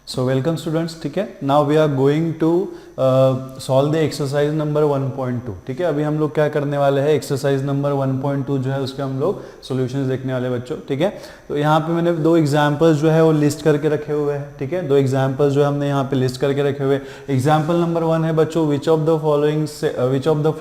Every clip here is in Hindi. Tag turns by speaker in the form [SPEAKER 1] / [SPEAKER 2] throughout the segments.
[SPEAKER 1] सो वेलकम स्टूडेंट्स, ठीक है। Now we are going to solve the exercise number 1.2, ठीक है। अभी हम लोग क्या करने वाले हैं, एक्सरसाइज नंबर 1.2 जो है उसके हम लोग सॉल्यूशंस देखने वाले बच्चों, ठीक है। तो यहाँ पे मैंने दो एग्जांपल्स जो है वो लिस्ट करके रखे हुए हैं, ठीक है। दो एग्जांपल्स जो हमने यहाँ पे लिस्ट करके रखे हुए। एग्जांपल नंबर 1 है बच्चों, which of the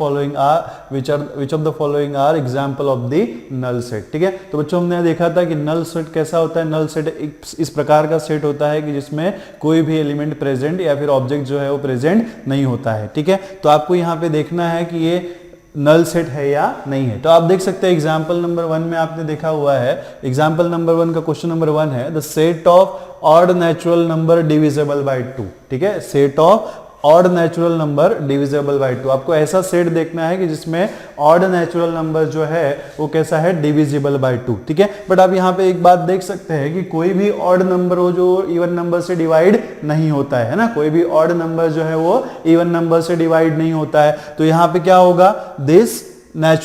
[SPEAKER 1] following are example of the null set, ठीक है। तो बच्चों हमने देखा था कि नल सेट कैसा होता है। नल सेट इस प्रकार का सेट होता है कि जिसमें कोई भी एलिमेंट प्रेजेंट या फिर ऑब्जेक्ट जो है वो प्रेजेंट नहीं होता है, ठीक है। तो आपको यहाँ पे देखना है कि ये नल सेट है या नहीं है। तो आप देख सकते हैं एग्जाम्पल नंबर 1 में आपने देखा हुआ है, एग्जाम्पल नंबर 1 का क्वेश्चन नंबर 1 है the set of odd natural number divisible by 2, ठीक है। Set of odd natural number divisible by 2, आपको ऐसा सेट देखना है कि जिसमें ऑड नेचुरल नंबर जो है वो कैसा है, डिविजिबल बाय 2, ठीक है। बट आप यहाँ पे एक बात देख सकते हैं कि कोई भी ऑड नंबर हो जो इवन नंबर से डिवाइड नहीं होता है ना, कोई भी ऑड नंबर जो है वो इवन नंबर से डिवाइड नहीं होता है। तो यहाँ पे क्या होगा, this odd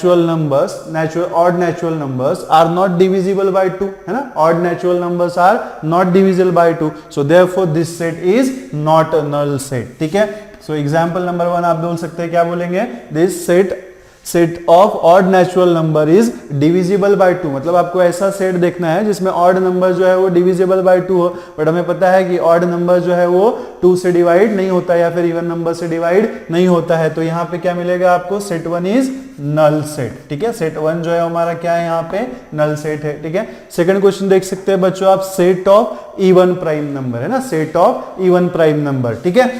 [SPEAKER 1] natural numbers are not divisible by 2, है ना। odd natural numbers are not divisible by 2, so therefore this set is not a null set, ठीक है। so example number 1 आप बोल सकते हैं, क्या बोलेंगे, this set of odd natural number is divisible by 2, मतलब आपको ऐसा सेट देखना है जिसमें odd नंबर जो है वो divisible by 2 हो। बट हमें पता है कि odd नंबर जो है वो 2 से डिवाइड नहीं होता है या फिर इवन नंबर से डिवाइड नहीं होता है। तो यहाँ पे क्या मिलेगा आपको, सेट 1 इज नल सेट, ठीक है। सेट 1 जो है हमारा क्या है, यहाँ पे नल सेट है, ठीक है। सेकंड क्वेश्चन देख सकते हैं बच्चों आप, set of even prime number, है ना, set of even prime number, ठीक है।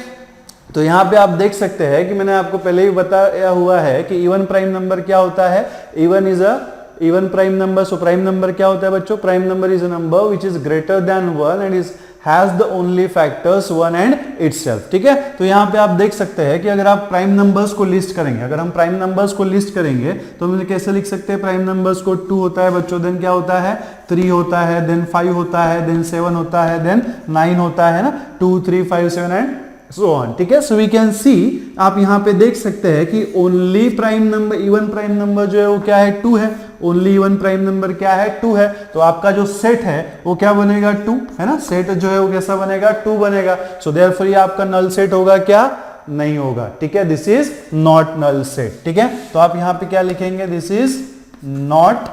[SPEAKER 1] तो यहाँ पे आप देख सकते हैं कि मैंने आपको पहले ही बताया हुआ है कि इवन प्राइम नंबर क्या होता है। Even is a even prime number. So prime number क्या होता है बच्चों, prime number is a number which is greater than 1 and is has the only factors 1 and itself, ठीक है। तो यहाँ पे आप देख सकते हैं कि अगर आप प्राइम नंबर्स को लिस्ट करेंगे, अगर हम प्राइम नंबर्स को लिस्ट करेंगे तो हम कैसे लिख सकते हैं, प्राइम नंबर्स को 2 होता है बच्चों, देन क्या होता है 3 होता है, देन 5 होता है, देन 7 होता है, देन 9 होता है ना, 2 3 5 7 एंड सो ऑन, ठीक है। सो वी कैन सी, आप यहाँ पे देख सकते हैं कि only prime number, even prime number जो है वो क्या है, 2 है। ओनली इवन प्राइम नंबर क्या है, 2 है। तो आपका जो सेट है वो क्या बनेगा, 2, है ना। सेट जो है वो कैसा बनेगा, 2 बनेगा। सो देयरफॉर ये आपका नल सेट होगा क्या, नहीं होगा, ठीक है। This is not null set, ठीक है। तो आप यहाँ पे क्या लिखेंगे, this is not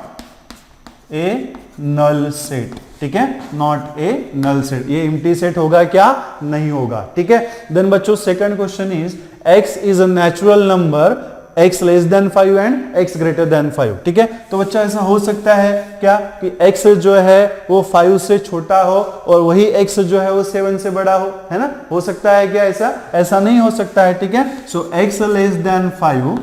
[SPEAKER 1] a null set, ठीक है, नॉट ए नल सेट। ये एम्प्टी सेट होगा क्या, नहीं होगा, ठीक है। देन बच्चों second question is, x is a natural number x less than 5 and x greater than 5, ठीक है। तो बच्चा ऐसा हो सकता है क्या कि x जो है वो 5 से छोटा हो और वही x जो है वो 7 से बड़ा हो, है ना। हो सकता है क्या ऐसा, ऐसा नहीं हो सकता है, ठीक है। सो x less than 5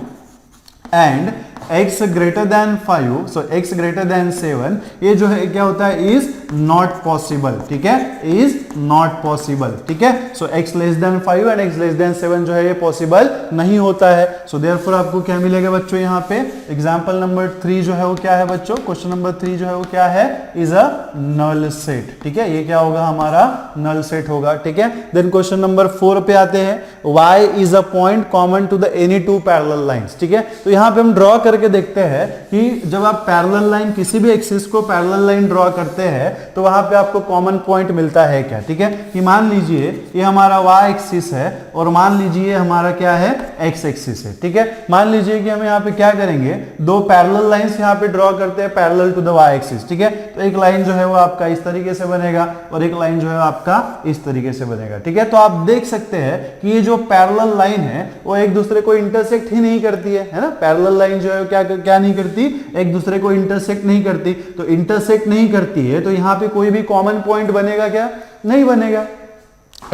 [SPEAKER 1] and x greater than 5, so x greater then 7, ये जो है क्या होता है, इज नॉट पॉसिबल, ठीक है, इज नॉट पॉसिबल, ठीक है। सो x less than 5 and x less then 7 जो है ये पॉसिबल नहीं होता है। सो देयरफॉर आपको क्या मिलेगा बच्चों, यहाँ पे एग्जांपल नंबर 3 जो है वो क्या है बच्चों, क्वेश्चन नंबर 3 जो है वो क्या है, इज अ नल सेट, ठीक है। ये क्या होगा, हमारा नल सेट होगा, ठीक है। देन क्वेश्चन नंबर 4 पे आते हैं, y is a point common to the any two parallel lines, ठीक है। तो यहाँ पे हम ड्रॉ करके देखते हैं कि जब आप पैरेलल लाइन, किसी भी एक्सिस को पैरेलल लाइन ड्रॉ करते हैं तो वहां पे आपको कॉमन पॉइंट मिलता है क्या, ठीक है। कि मान लीजिए ये हमारा y एक्सिस है और मान लीजिए हमारा क्या है, x एक्सिस है, ठीक है। मान लीजिए कि हम यहाँ पे क्या करेंगे, दो पैरेलल लाइंस यहाँ पे ड्रॉ करते हैं parallel to the y axis, ठीक है। तो एक लाइन जो है वो आपका इस तरीके से बनेगा और एक लाइन जो है आपका इस तरीके से बनेगा, ठीक है। तो आप देख सकते हैं कि ये जो पैरेलल लाइन है वो एक दूसरे को इंटरसेक्ट ही नहीं करती है ना। पैरेलल लाइन जो है क्या नहीं करती, एक दूसरे को इंटरसेक्ट नहीं करती। तो इंटरसेक्ट नहीं करती है तो यहाँ पे कोई भी कॉमन पॉइंट बनेगा क्या, नहीं बनेगा।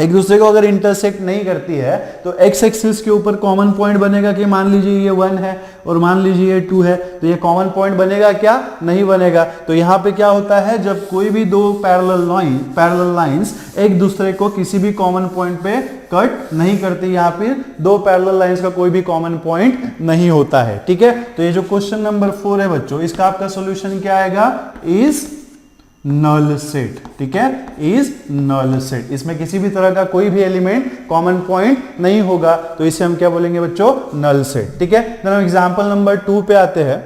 [SPEAKER 1] एक दूसरे को अगर इंटरसेक्ट नहीं करती है तो x एक्सिस के ऊपर कॉमन पॉइंट बनेगा कि मान लीजिए ये 1 है और मान लीजिए ये 2 है, तो ये कॉमन पॉइंट बनेगा क्या, नहीं बनेगा। तो यहाँ पे क्या होता है, जब कोई भी दो पैरेलल लाइंस एक दूसरे को किसी भी कॉमन पॉइंट पे कट नहीं करती, यहाँ पे दो पैरेलल लाइंस का कोई भी कॉमन पॉइंट नहीं होता है, ठीक है। तो ये जो क्वेश्चन नंबर 4 है बच्चों, इसका आपका सोल्यूशन क्या आएगा, इज नल सेट, ठीक है, इज नल सेट। इसमें किसी भी तरह का कोई भी एलिमेंट कॉमन पॉइंट नहीं होगा, तो इसे हम क्या बोलेंगे बच्चों, नल सेट, ठीक है। देन हम एग्जांपल नंबर 2 पे आते हैं।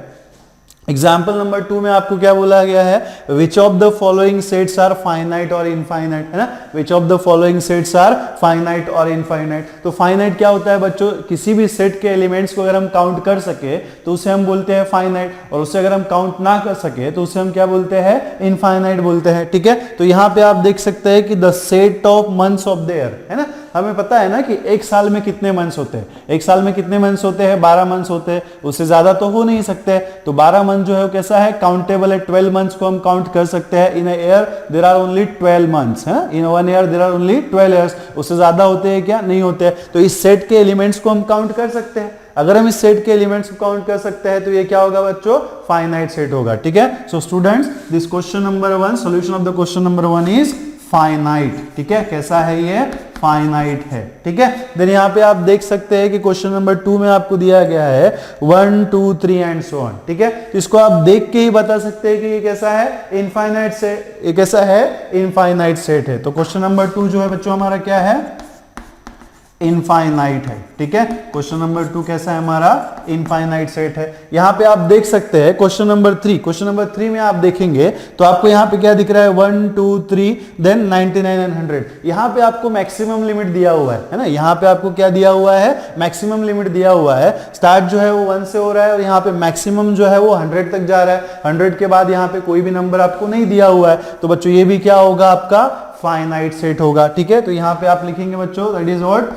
[SPEAKER 1] एग्जाम्पल नंबर 2 में आपको क्या बोला गया है, which of the following sets are finite और इनफाइनाइट, है ना, which of the following sets are finite और इनफाइनाइट। तो फाइनाइट क्या होता है बच्चों, किसी भी सेट के एलिमेंट्स को अगर हम काउंट कर सके तो उसे हम बोलते हैं फाइनाइट, और उससे अगर हम काउंट ना कर सके तो उसे हम क्या बोलते हैं, इनफाइनाइट बोलते हैं। ठीक है, तो यहाँ पे आप देख सकते हैं कि the set of months of the year, है ना, हमें पता है ना कि एक साल में कितने मंथ्स होते हैं, एक साल में कितने मंथ्स होते हैं, 12 मंथ्स होते हैं, उससे ज्यादा तो हो नहीं सकते। तो 12 मंथ जो है वो कैसा है, काउंटेबल है, 12 मंथ्स को हम काउंट कर सकते हैं। In a year there are only 12 months, है, in one year there are only 12 years, उससे ज्यादा होते हैं क्या, नहीं होते हैं। तो इस सेट के एलिमेंट्स को हम काउंट कर सकते हैं। अगर हम इस सेट के एलिमेंट्स को काउंट कर सकते हैं तो ये क्या होगा बच्चों, फाइनाइट सेट होगा। ठीक है, so students this question number 1, solution of the question number 1 is finite. ठीक है, कैसा है ये, फाइनाइट है। ठीक है, देन यहाँ पे आप देख सकते हैं कि क्वेश्चन नंबर 2 में आपको दिया गया है 1 2 3 एंड सो ऑन। ठीक है, तो इसको आप देख के ही बता सकते हैं कि ये कैसा है, इनफाइनाइट सेट, ये कैसा है, इनफाइनाइट सेट है। तो क्वेश्चन नंबर 2 जो है बच्चों हमारा क्या है, इनफाइनाइट है। ठीक है, क्वेश्चन नंबर 2 कैसा है हमारा, इनफाइनाइट सेट है। यहां पे आप देख सकते हैं क्वेश्चन नंबर 3, क्वेश्चन नंबर 3 में आप देखेंगे तो आपको यहां पे क्या दिख रहा है, 1 2 3 देन 99 एंड 100। यहां पे आपको मैक्सिमम लिमिट दिया हुआ है ना, यहां पे आपको क्या दिया हुआ है, मैक्सिमम लिमिट दिया हुआ है। स्टार्ट जो है वो 1 से हो रहा है और यहाँ पे मैक्सिमम जो है वो 100 तक जा रहा है। 100 के बाद यहाँ पे कोई भी नंबर आपको नहीं दिया हुआ है, तो बच्चों ये भी क्या होगा, आपका फाइनाइट सेट होगा। ठीक है, तो यहाँ पे आप लिखेंगे बच्चों, that is what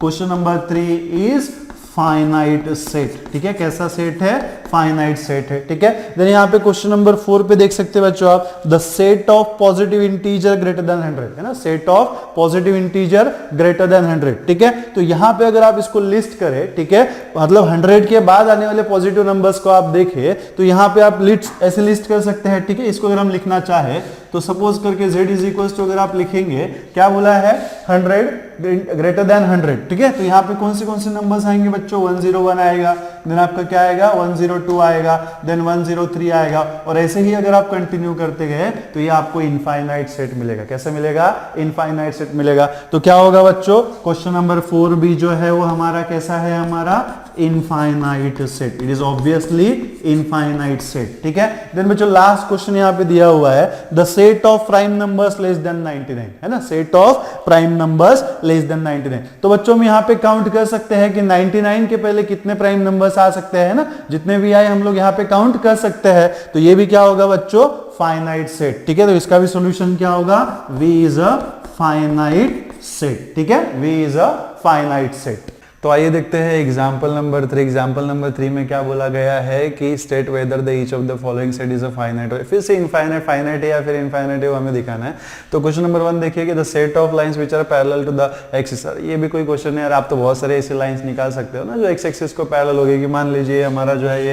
[SPEAKER 1] question number 3 is finite set. ठीक है, कैसा सेट है, फाइनाइट सेट है। ठीक है, देन यहाँ पे क्वेश्चन नंबर 4 पे देख सकते हैं बच्चों आप, the set of positive integer greater than 100, है ना, set of positive integer greater than 100। ठीक है, तो यहाँ पे अगर आप इसको लिस्ट करें, ठीक है, मतलब 100 के बाद आने वाले पॉजिटिव नंबर्स को आप देखें तो यहाँ पे आप लिस्ट ऐसे लिस्ट कर सकते हैं। ठीक है, इसको अगर हम लिखना चाहे तो सपोज करके z इज इक्वल टू, अगर आप लिखेंगे क्या बोला है, 100 ग्रेटर देन 100। ठीक है, तो यहाँ पे कौन से नंबर्स आएंगे बच्चों, 101 आएगा, देन आपका क्या आएगा, 102 आएगा, देन 103 आएगा, और ऐसे ही अगर आप कंटिन्यू करते गए तो ये आपको इनफाइनाइट सेट मिलेगा। कैसे मिलेगा, इनफाइनाइट सेट मिलेगा। तो क्या होगा बच्चों, क्वेश्चन नंबर 4 भी जो है वो हमारा कैसा है, हमारा infinite set, it is obviously infinite set. ठीक है, देन बच्चों लास्ट क्वेश्चन यहाँ पे दिया हुआ है, the set of prime numbers less than 99, है ना, set of prime numbers less than 99। तो बच्चों हम यहाँ पे काउंट कर सकते हैं कि 99 के पहले कितने प्राइम नंबर्स आ सकते हैं ना, जितने भी आए हम लोग यहाँ पे काउंट कर सकते हैं। तो ये भी क्या होगा बच्चों, फाइनाइट सेट। ठीक है, तो इसका भी सॉल्यूशन क्या होगा, V is a finite set. ठीक है, V is a finite set. तो आइए देखते हैं एग्जाम्पल नंबर 3। एग्जाम्पल नंबर 3 में क्या बोला गया है कि state whether the each of the following set is a finite, फिर से इनफाइनाइट, फाइनाइट है या फिर इनफाइनाइट है वो हमें दिखाना है। तो क्वेश्चन नंबर 1 देखिए कि the set of lines which are parallel to the axis. ये भी कोई क्वेश्चन है यार, आप तो बहुत सारे ऐसे लाइंस निकाल सकते हो ना जो एक्स एक्सिस को पैरेलल होगी। कि मान लीजिए हमारा जो है ये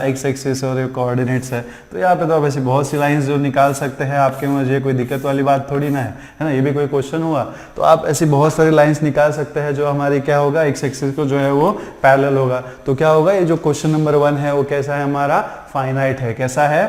[SPEAKER 1] एक्स एक्सिस और ये कोऑर्डिनेट्स है, तो यहाँ पे तो आप ऐसी बहुत सी लाइंस जो निकाल सकते हैं आपके, मुझे कोई दिक्कत वाली बात थोड़ी ना है ना, ये भी कोई क्वेश्चन हुआ। तो आप ऐसी बहुत सारी लाइंस निकाल सकते हैं जो हमारी क्या होगा, एक्स एक्सिस को जो है वो पैरेलल होगा। तो क्या होगा, ये जो क्वेश्चन नंबर 1 है वो कैसा है, हमारा फाइनाइट है। कैसा है,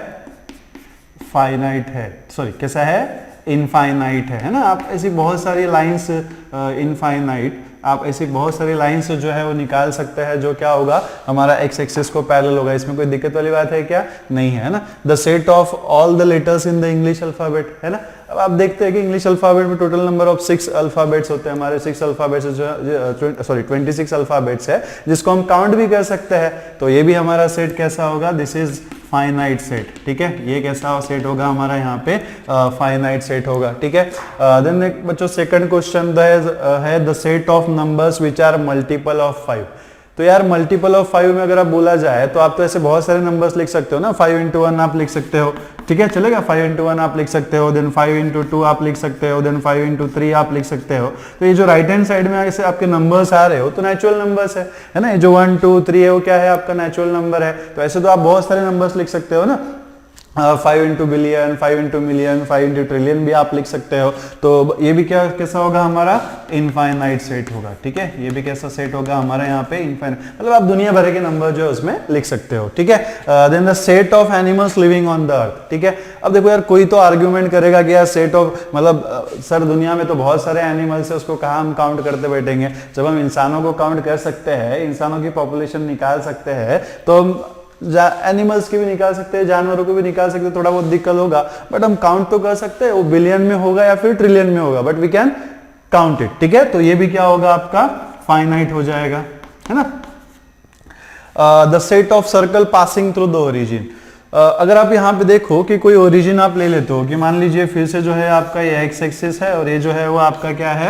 [SPEAKER 1] फाइनाइट है, सॉरी कैसा है, इनफाइनाइट है ना। आप ऐसी बहुत सारी लाइंस इनफाइनाइट, आप ऐसी बहुत सारी लाइंस जो है वो निकाल सकते हैं जो क्या होगा, हमारा एक्स एक्सिस को पैरेलल होगा। इसमें कोई दिक्कत वाली बात है क्या, नहीं है ना। The set of all the letters in the English alphabet, है ना। अब आप देखते हैं कि इंग्लिश अल्फाबेट में टोटल नंबर ऑफ 6 अल्फाबेट्स होते हैं हमारे, 6 अल्फाबेट्स जो सॉरी 26 अल्फाबेट्स है जिसको हम काउंट भी कर सकते हैं। तो ये भी हमारा सेट कैसा होगा, दिस इज फाइनाइट सेट। ठीक है, ये कैसा सेट होगा हमारा यहाँ पे, फाइनाइट सेट होगा। ठीक है, देन बच्चों सेकंड क्वेश्चन है the set of numbers which are multiple of 5। तो यार मल्टीपल ऑफ 5 में अगर आप बोला जाए तो आप तो ऐसे बहुत सारे नंबर्स लिख सकते हो ना, 5 into 1 आप लिख सकते हो। ठीक है, चलेगा, 5 into 1 आप लिख सकते हो, देन 5 into 2 आप लिख सकते हो, देन 5 into 3 आप लिख सकते हो। तो ये जो राइट हैंड साइड में ऐसे आपके नंबर्स आ रहे हो तो नेचुरल नंबर्स है ना। ये जो 1 2 3 है वो क्या है, आपका नेचुरल नंबर है। तो ऐसे तो आप बहुत सारे नंबर्स लिख सकते हो ना, 5 into billion, 5 into million, 5 into trillion भी आप लिख सकते हो। तो ये भी क्या कैसा होगा, हमारा इनफाइनाइट सेट होगा। ठीक है, ये भी कैसा सेट होगा हमारा यहाँ पे, इनफाइनाइट, मतलब आप दुनिया भर के नंबर जो है उसमें लिख सकते हो। ठीक है, then the set of animals living on the earth. ठीक है, अब देखो यार कोई तो आर्ग्यूमेंट करेगा कि यार सेट ऑफ मतलब सर दुनिया में तो बहुत सारे एनिमल्स है, उसको कहाँ हम काउंट करते बैठेंगे। जब हम इंसानों को काउंट कर सकते हैं, इंसानों की पॉपुलेशन निकाल सकते हैं, तो एनिमल्स की भी निकाल सकते हैं, जानवरों को भी निकाल सकते हैं, थोड़ा बहुत दिक्कत होगा बट हम काउंट तो कर सकते हैं, वो बिलियन में होगा या फिर ट्रिलियन में होगा, but we can count it, ठीक है। तो ये भी क्या होगा आपका फाइनाइट हो जाएगा, है ना। The set of circle passing through the origin, अगर आप यहाँ पे देखो कि कोई ओरिजिन आप ले लेते हो कि मान लीजिए फिर से जो है आपका ये एक्स एक्सिस है और ये जो है वो आपका क्या है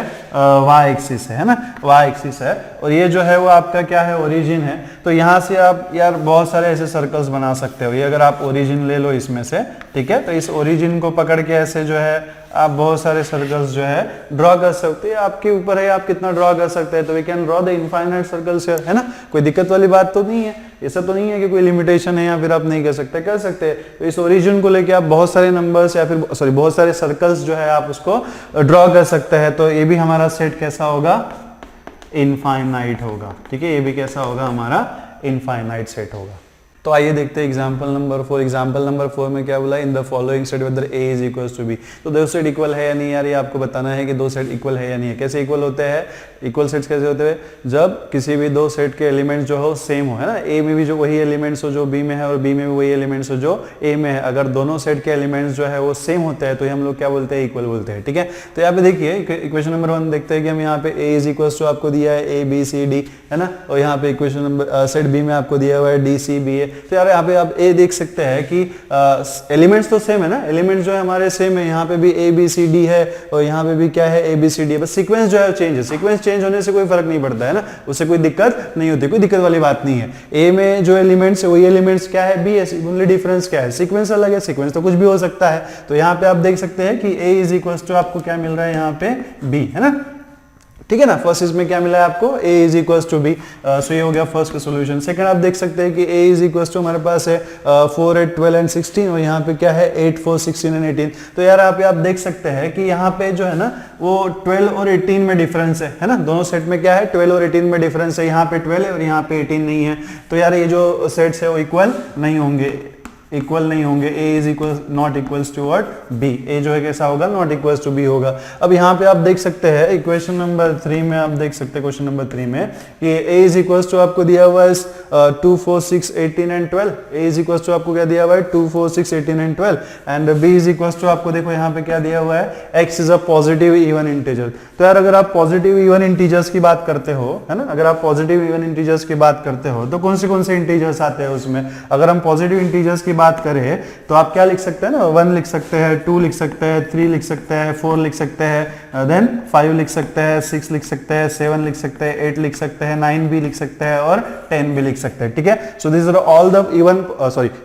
[SPEAKER 1] वाई एक्सिस है ना, वाई एक्सिस है, और ये जो है वो आपका क्या है ओरिजिन है। तो यहाँ से आप यार बहुत सारे ऐसे सर्कल्स बना सकते हो, ये अगर आप ओरिजिन ले लो इसमें से, ठीक है, तो इस ओरिजिन को पकड़ के ऐसे जो है आप बहुत सारे सर्कल्स जो है ड्रॉ कर सकते हैं, आपके ऊपर है आप कितना ड्रॉ कर सकते हैं। तो we can draw the infinite circles है ना, कोई दिक्कत वाली बात तो नहीं है, ऐसा तो नहीं है कि कोई लिमिटेशन है या फिर आप नहीं कर सकते, कर सकते हैं। तो इस ओरिजिन को लेके आप बहुत सारे नंबर्स या फिर सॉरी बहुत सारे सर्कल्स जो है आप उसको ड्रॉ कर सकते हैं। तो ये भी हमारा सेट कैसा होगा, इनफाइनाइट होगा, ठीक है, ये भी कैसा होगा हमारा इनफाइनाइट सेट होगा। तो आइए देखते हैं एग्जांपल नंबर 4। एग्जांपल नंबर 4 में क्या बोला, in the following set whether A is equal to B. तो दो सेट इक्वल है या नहीं यार, ये आपको बताना है कि दो सेट इक्वल है या नहीं है। कैसे इक्वल होते हैं, इक्वल सेट्स कैसे होते हैं, जब किसी भी दो सेट के एलिमेंट्स जो हो सेम हो, है ना, ए में भी जो वही एलिमेंट्स हो जो बी में है और बी में भी वही एलिमेंट्स हो जो ए में है, अगर दोनों सेट के एलिमेंट्स जो है वो सेम होते हैं तो ये हम लोग क्या बोलते हैं, इक्वल बोलते हैं, ठीक है। तो यहाँ पे देखिए इक्वेशन नंबर 1 देखते हैं कि हम यहाँ पे ए इज इक्वल टू आपको दिया है ए बी सी डी, है ना, और यहाँ पे इक्वेशन नंबर सेट बी में आपको दिया हुआ है डी सी बी ए। तो यार यहाँ पे आप ए देख सकते हैं कि एलिमेंट्स तो सेम है ना, एलिमेंट्स जो है हमारे सेम है, यहाँ पे भी ए बी सी डी है और यहाँ पे भी क्या है ए बी सी डी है, बस सीक्वेंस जो है चेंज है। सीक्वेंस चेंज होने से कोई फर्क नहीं पड़ता है ना, उससे कोई दिक्कत नहीं होती, कोई दिक्कत वाली बात नहीं है। ए में जो एलिमेंट्स है वही एलिमेंट्स क्या है, बी है, ओनली डिफरेंस क्या है, सीक्वेंस अलग है, सीक्वेंस तो कुछ भी हो सकता है। तो यहाँ पे आप देख सकते हैं कि ए इज इक्वल टू आपको क्या मिल रहा है यहाँ पे बी, है ना, ठीक है ना। फर्स्ट इसमें क्या मिला है आपको, a is equal to B, so ये हो गया फर्स्ट का सॉल्यूशन। सेकंड आप देख सकते हैं कि a इज इक्वल टू हमारे पास है 4 8 12 एंड 16 और यहाँ पे क्या है 8 4 16 एंड 18। तो यार आप देख सकते हैं कि यहाँ पे जो है ना वो 12 और 18 में डिफरेंस है ना, दोनों सेट में क्या है 12 और 18 में डिफरेंस है, यहाँ पे 12 है और यहाँ पे 18 नहीं है। तो यार ये जो सेट्स है वो इक्वल नहीं होंगे, इक्वल नहीं होंगे। a is equal not equals to what, b, a जो है कैसा होगा, नॉट इक्वल्स टू b होगा। अब यहाँ पे आप देख सकते हैं इक्वेशन नंबर 3 में, आप देख सकते हैं क्वेश्चन नंबर 3 में कि a इज इक्वल्स टू आपको दिया हुआ है 2 4 6 18 and 12, a is equals to आपको क्या दिया हुआ है 2 4 6 18 and 12 and b is equals to आपको देखो यहाँ पे क्या दिया हुआ है x is a positive even integer. तो यार अगर आप पॉजिटिव इवन इंटीजर्स की बात करते हो, है ना, अगर आप पॉजिटिव इवन इंटीजर्स की बात करते हो तो कौन से इंटीजर्स आते हैं उसमें। अगर हम पॉजिटिव इंटीजर्स की बात करें तो आप क्या लिख सकते हैं ना, 1 लिख सकते हैं, 2 लिख सकते हैं, 3 लिख सकते हैं, 4 लिख सकते हैं, देन 5 लिख सकते हैं, 6 लिख सकते हैं, 7 लिख सकते हैं, 8 लिख सकते हैं, 9 भी लिख सकते हैं और 10 भी लिख सकते हैं, ठीक है। So this are all the even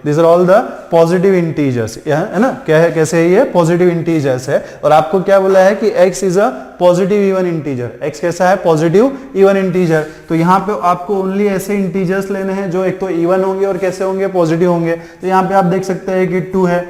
[SPEAKER 1] this are all the positive integers, है ना, क्या है, कैसे है ये पॉजिटिव इंटीजर्स है। और आपको क्या बोला है कि x is a positive even integer, x कैसा है पॉजिटिव इवन इंटीजर। तो यहाँ पे आपको ओनली ऐसे इंटीजर्स लेने हैं जो एक तो इवन होंगे और कैसे होंगे, पॉजिटिव होंगे। तो यहाँ पे आप देख सकते हैं कि 2 है,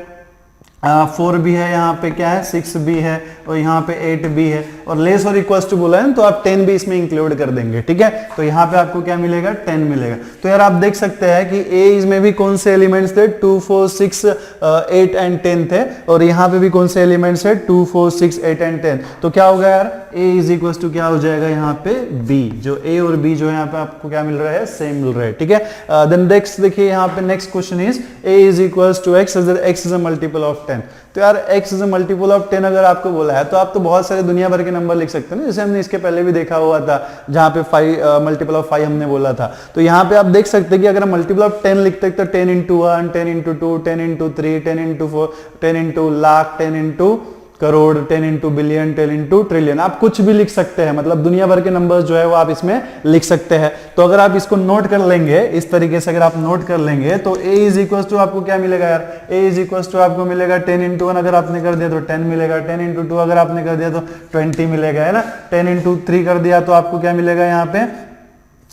[SPEAKER 1] 4 भी है, यहाँ पे क्या है 6 भी है और यहाँ पे 8 भी है और लेस और इक्वल्स टू बोला है तो आप 10 भी इसमें इंक्लूड कर देंगे, ठीक है। तो यहाँ पे आपको क्या मिलेगा 10 मिलेगा। तो यार आप देख सकते हैं कि a इसमें भी कौन से एलिमेंट्स थे 2 4 6 8 एंड 10 थे और यहाँ पे भी कौन से एलिमेंट्स है 2 4 6 8 एंड 10। तो क्या होगा यार a इज इक्वल टू क्या हो जाएगा यहाँ पे b, जो a और b जो है यहाँ पे आपको क्या मिल रहा है सेम मिल रहा है, ठीक है। देन नेक्स्ट देखिए यहाँ पे next question is a is equal to x, x is a multiple of 10। तो यार x is a multiple of 10 अगर आपको बोला है तो आप तो बहुत सारे दुनिया भर के नंबर लिख सकते हैं ना, जैसे हमने इसके पहले भी देखा हुआ था जहां पे 5 मल्टीपल ऑफ 5 हमने बोला था। तो यहाँ पे आप देख सकते हैं कि अगर हम मल्टीपल ऑफ 10 लिखते हैं तो 10 into 1, 10 into 2, 10 into 3, 10 into 4, 10 into lakh, 10 into crore, 10 into billion, 10 into trillion, आप कुछ भी लिख सकते हैं, मतलब दुनिया भर के नंबर्स जो है वो आप इसमें लिख सकते हैं। तो अगर आप इसको नोट कर लेंगे इस तरीके से, अगर आप नोट कर लेंगे तो a इज इक्वल टू आपको क्या मिलेगा यार, a इज इक्वल टू आपको मिलेगा 10 into 1 अगर आपने कर दिया तो 10 मिलेगा, 10 into 2 अगर आपने कर दिया तो 20 मिलेगा, है ना, 10 into 3 कर दिया तो आपको क्या मिलेगा यहाँ पे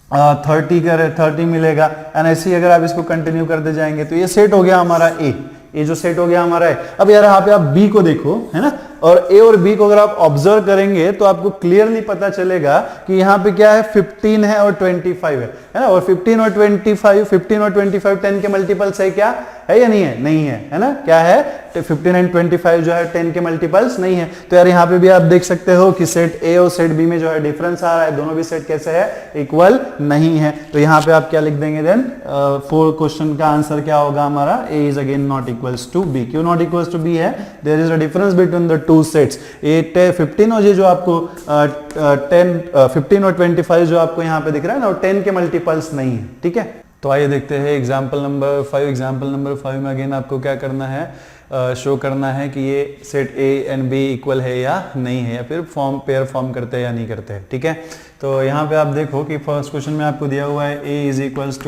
[SPEAKER 1] 30 मिलेगा। एंड ऐसे ही अगर आप इसको कंटिन्यू करते जाएंगे तो ये सेट हो गया हमारा a, ये जो सेट हो गया हमारा है। अब यार यहाँ पे आप b को देखो, है ना, और a और b को अगर आप ऑब्जर्व करेंगे तो आपको क्लियरली पता चलेगा कि यहाँ पे क्या है 15 है और 25 है ना, और 15 और 25 10 के मल्टीपल्स है क्या है या नहीं है, नहीं है, है ना, क्या है 15 एंड 25 जो है 10 के मल्टीपल्स नहीं है। तो यार यहाँ पे भी आप देख सकते हो कि सेट ए और सेट बी में जो है डिफरेंस आ रहा है, दोनों भी सेट कैसे है, इक्वल नहीं है। तो यहाँ पे आप क्या लिख देंगे देन, 4 क्वेश्चन का आंसर क्या होगा हमारा, A is again not equals to B. क्यों नॉट इक्वल्स टू बी है, there is a difference between the two sets. ये 15 और ये जो आपको 15 और 25 जो आपको यहाँ पे दिख रहा है ना, वो 10 के मल्टीपल्स नहीं है, ठीक है। तो आइए देखते हैं एग्जाम्पल नंबर 5। एग्जाम्पल नंबर 5 में अगेन आपको क्या करना है, शो करना है कि ये set A and B equal है या नहीं है, या फिर पेयर फॉर्म करते हैं या नहीं करते हैं, ठीक है। तो यहाँ पे आप देखो कि फर्स्ट क्वेश्चन में आपको दिया हुआ है ए इज इक्वल्स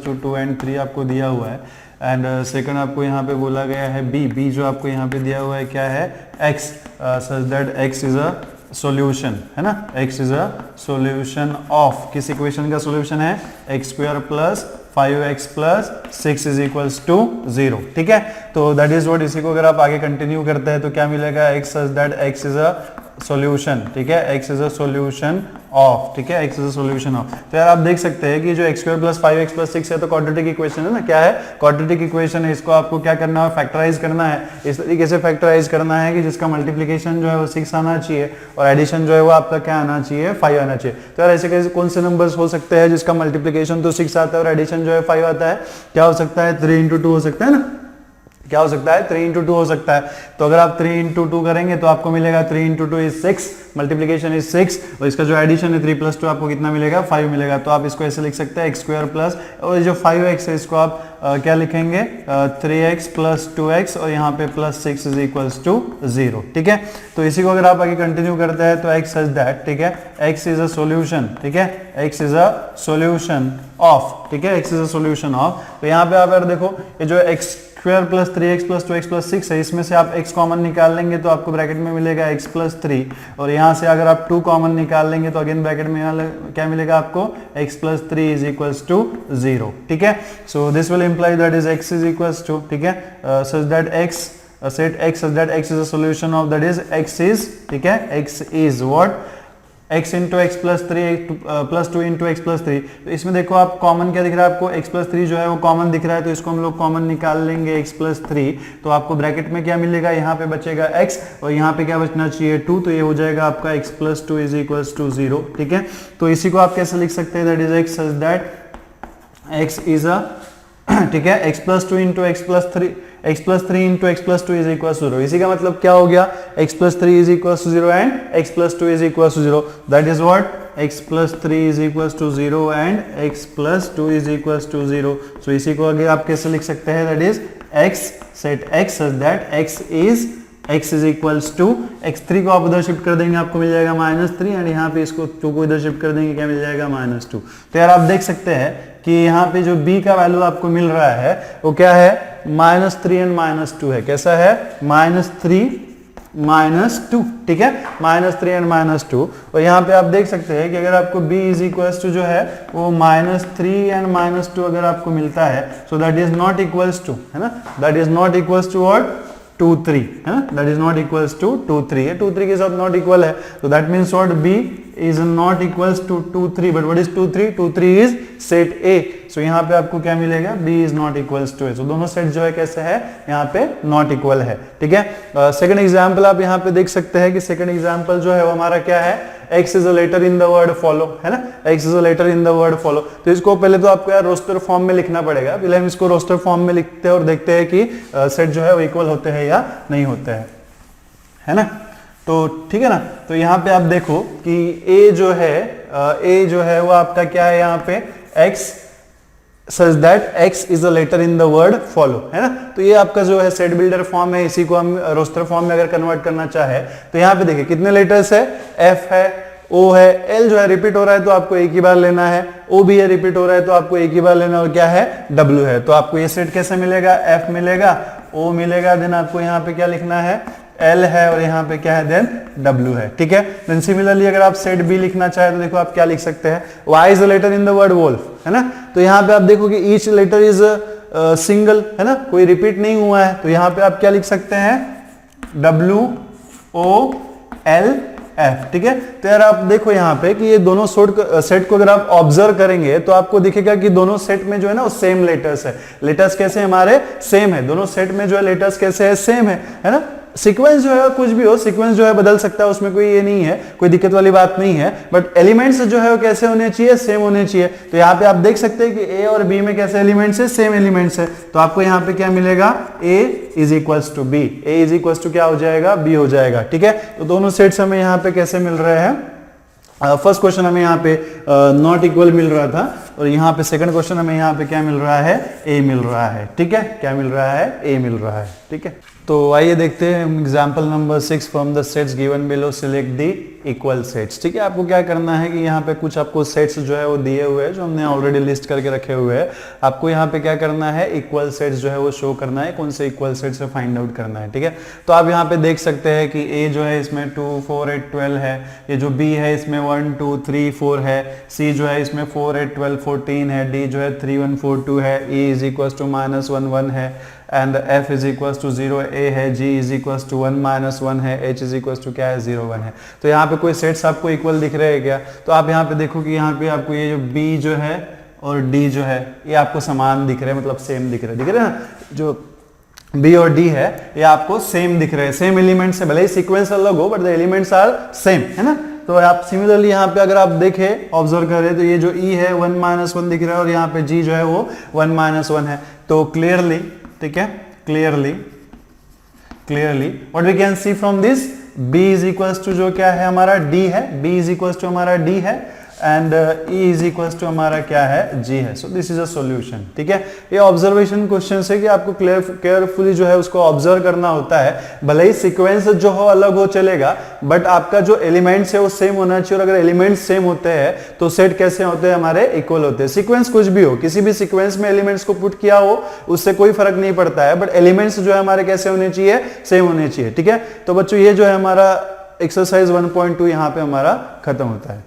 [SPEAKER 1] टू 2 एंड 3 आपको दिया हुआ है, एंड सेकंड आपको यहाँ पे बोला गया है बी जो आपको यहाँ पे दिया हुआ है क्या है, X, such that X is a solution, है ना, x is a solution of, किस इक्वेशन का सॉल्यूशन है, X square plus 5x plus 6 is equals to 0, ठीक है। तो दैट इज व्हाट, इसी को अगर आप आगे कंटिन्यू करते हैं तो क्या मिलेगा, x such that x is a solution, ठीक है, x is a solution of, ठीक है, x is a solution of. तो यार आप देख सकते हैं कि जो x square plus 5x plus 6 है तो क्वाड्रेटिक इक्वेशन है ना, क्या है, क्वाड्रेटिक इक्वेशन है। इसको आपको क्या करना है, फैक्टराइज करना है। इस तरीके से फैक्टराइज करना है कि जिसका मल्टीप्लिकेशन जो है वो 6 आना चाहिए और एडिशन जो है वो आपका क्या आना चाहिए, 5 आना चाहिए। तो यार ऐसे कैसे कौन से नंबर्स हो सकते हैं जिसका मल्टीप्लिकेशन तो 6 आता है और एडिशन जो है 5 आता है, क्या हो सकता है, 3 into 2 हो सकता है ना, क्या हो सकता है, 3 into 2 हो सकता है। तो अगर आप 3 into 2 करेंगे तो आपको मिलेगा 3 into 2 is 6, मल्टीप्लिकेशन इज 6, और इसका जो एडिशन है 3 + 2 आपको कितना मिलेगा, 5 मिलेगा। तो आप इसको ऐसे लिख सकते हैं x स्क्वायर प्लस, और जो 5x है इसको आप क्या लिखेंगे, 3x प्लस 2x और यहाँ पे प्लस 6 इज इक्वल्स टू 0, ठीक है। तो इसी को अगर आप आगे कंटिन्यू करते हैं तो x सच दैट, ठीक है, x इज अ सॉल्यूशन, ठीक है, x is a solution of, ठीक है, x is a solution of. तो यहाँ पे आप यार देखो ये जो x square plus 3x plus 2x plus 6 है, इसमें से आप x कॉमन निकाल लेंगे तो आपको ब्रैकेट में मिलेगा x प्लस 3, और यहाँ से अगर आप 2 कॉमन निकाल लेंगे तो अगेन ब्रैकेट में क्या मिलेगा आपको, x plus 3 is equals to 0, ठीक है। So this will imply that is x is equals to, ठीक है, such that x set x such that x is a solution of, that is x is, ठीक है, x is what, x into x plus 3 plus 2 into x plus 3। तो इसमें देखो आप कॉमन क्या दिख रहा है आपको, x plus 3 जो है वो कॉमन दिख रहा है, तो इसको हम लोग कॉमन निकाल लेंगे x plus 3, तो आपको ब्रैकेट में क्या मिलेगा, यहाँ पे बचेगा x और यहाँ पे क्या बचना चाहिए 2, तो ये हो जाएगा आपका x plus 2 is equals to 0, ठीक है। तो इसी को आप कैसे लिख सकते हैं, that is x such that x is a, ठीक है, x plus 2 into x plus 3, x plus 3 into x plus 2 is equals to 0। इसी का मतलब क्या हो गया, x plus 3 is equals to 0 and x plus 2 is equals to 0, that is what, x plus 3 is equals to 0 and x plus 2 is equals to 0। so इसी को आगे आप कैसे लिख सकते हैं, that is x set x such that x is equals to x3 को आप उधर शिफ्ट कर देंगे आपको मिल जाएगा -3, एंड यहाँ पे इसको 2 को इधर शिफ्ट कर देंगे क्या मिल जाएगा, -2। तो यार आप देख सकते हैं कि यहाँ पे जो b का वैल्यू आपको मिल रहा है वो क्या है, -3 एंड -2 है। कैसा है, -3 -2, ठीक है, -3 एंड -2। और यहाँ पे आप देख सकते हैं कि अगर आपको b इज इक्वल्स टू जो है वो -3 एंड -2 अगर आपको मिलता है, so that is not equals to, है ना, that is not equals to what, 2 3, है ना, that is not equals to 2 3 है, 2 3 के साथ नॉट इक्वल है, तो that means what, b is not equals to 2 3, but what is 2 3, 2 3 is set A, so यहाँ पे आपको क्या मिलेगा, b is not equals to A, so दोनों सेट जो है कैसे है, यहाँ पे नॉट इक्वल है, ठीक है। सेकंड एग्जांपल आप यहाँ पे देख सकते हैं कि सेकंड एग्जांपल जो है वो हमारा क्या है, x is a letter in the word follow, है ना, x is a letter in the word follow। तो इसको पहले तो आपको यार रोस्टर फॉर्म में लिखना पड़ेगा, पहले हम इसको रोस्टर फॉर्म में लिखते हैं और देखते हैं कि सेट जो है वो इक्वल होते हैं या नहीं होते हैं, है ना। तो ठीक है ना, तो यहाँ पे आप देखो कि a जो है वो आपका क्या है, यहाँ पे x such that x is a letter in the word follow, है ना। तो ये आपका जो है सेट बिल्डर फॉर्म है, इसी को हम रोस्टर फॉर्म में अगर कन्वर्ट करना चाहे तो यहाँ पे देखिए कितने लेटर्स है, f है, o है, l जो है रिपीट हो रहा है तो आपको एक ही बार लेना है, o भी है रिपीट हो रहा है तो आपको एक ही बार लेना, और क्या है, w है। तो आपको ये सेट कैसे मिलेगा, f मिलेगा, o मिलेगा, देन आपको यहाँ पे क्या लिखना है, L है, और यहाँ पे क्या है, देन W है, ठीक है। देन सिमिलरली अगर आप सेट B लिखना चाहे तो देखो आप क्या लिख सकते हैं, Y is a letter in the word wolf, है ना। तो यहाँ पे आप देखो कि ईच लेटर इज सिंगल, है ना, कोई रिपीट नहीं हुआ है, तो यहाँ पे आप क्या लिख सकते हैं, W O L एफ, ठीक है। तो यार आप देखो यहाँ पे कि ये दोनों सेट को अगर आप ऑब्जर्व करेंगे तो आपको दिखेगा कि दोनों सेट में जो है ना वो सेम लेटर्स है। लेटर्स कैसे हमारे सेम है, दोनों सेट में जो है लेटर्स कैसे है, सेम है ना। सीक्वेंस जो है कुछ भी हो, सीक्वेंस जो है बदल सकता है, उसमें कोई ये नहीं है, कोई दिक्कत वाली बात नहीं है, बट एलिमेंट्स जो है वो कैसे होने चाहिए, सेम होने चाहिए। तो यहाँ पे आप देख सकते हैं कि ए और बी में कैसे एलिमेंट्स है, सेम एलिमेंट्स है। तो आपको यहाँ पे क्या मिलेगा, A is equals to B, A is equals to क्या हो जाएगा, बी हो जाएगा, ठीक है। तो दोनों सेट्स हमें यहाँ पे कैसे मिल रहे हैं, फर्स्ट क्वेश्चन हमें यहाँ पे नॉट इक्वल मिल रहा था, और यहाँ पे सेकंड क्वेश्चन हमें यहाँ पे क्या मिल रहा है, ए मिल रहा है, ठीक है। क्या मिल रहा है, ए मिल रहा है, ठीक है। तो आइए देखते हैं example number 6 from the sets given below select the equal sets, ठीक है। आपको क्या करना है कि यहाँ पे कुछ आपको सेट्स जो है वो दिए हुए हैं, जो हमने ऑलरेडी लिस्ट करके रखे हुए हैं। आपको यहाँ पे क्या करना है, इक्वल सेट्स जो है वो शो करना है, कौन से इक्वल सेट्स से फाइंड आउट करना है, ठीक है। तो आप यहाँ पे देख सकते हैं कि ए जो है इसमें 2 4 8 12 है, ये जो बी है इसमें 1 2 3 4 है, सी जो है इसमें 4 8 12 14 है, डी जो है 3 1 4 2 है, ई इज इक्वल टू -1 1 है, and f is equal to 0 a है, g इज इक्वल टू 1 -1 है, h इज इक्वल टू क्या है, 0 1 है। तो यहाँ पे कोई सेट्स आपको इक्वल दिख रहे हैं क्या, तो आप यहाँ पे देखो कि यहाँ पे आपको ये जो b जो है और d जो है ये आपको समान दिख रहे हैं, मतलब सेम दिख रहे हैं ना। जो b और d है ये आपको सेम दिख रहे हैं, सेम एलिमेंट्स है, भले ही सीक्वेंस अलग हो but the elements are same, है ना। तो आप सिमिलरली यहाँ पे अगर आप देखें, ऑब्जर्व करें, तो ये जो e है 1 -1 दिख रहा है, और यहाँ पे g जो है वो 1 -1 है। तो क्लियरली, ठीक है, clearly what we can see from this, b is equals to जो क्या है हमारा d है, b इज इक्वल्स टू हमारा d है, and e is equals to हमारा क्या है, g है। So this is a solution, ठीक है। ये ऑब्जर्वेशन क्वेश्चन है कि आपको केयरफुली जो है उसको ऑब्जर्व करना होता है। भले ही सीक्वेंस जो हो अलग हो चलेगा, बट आपका जो एलिमेंट्स है वो सेम होना चाहिए, और अगर एलिमेंट्स सेम होते हैं तो सेट कैसे होते हैं, हमारे इक्वल होते हैं। सीक्वेंस कुछ भी हो, किसी भी सीक्वेंस में एलिमेंट्स को पुट किया हो उससे कोई फर्क नहीं पड़ता है, बट एलिमेंट्स जो है हमारे कैसे होने चाहिए, सेम होने चाहिए, ठीक है। तो बच्चों ये जो है हमारा एक्सरसाइज 1.2 यहाँ पे हमारा खत्म होता है।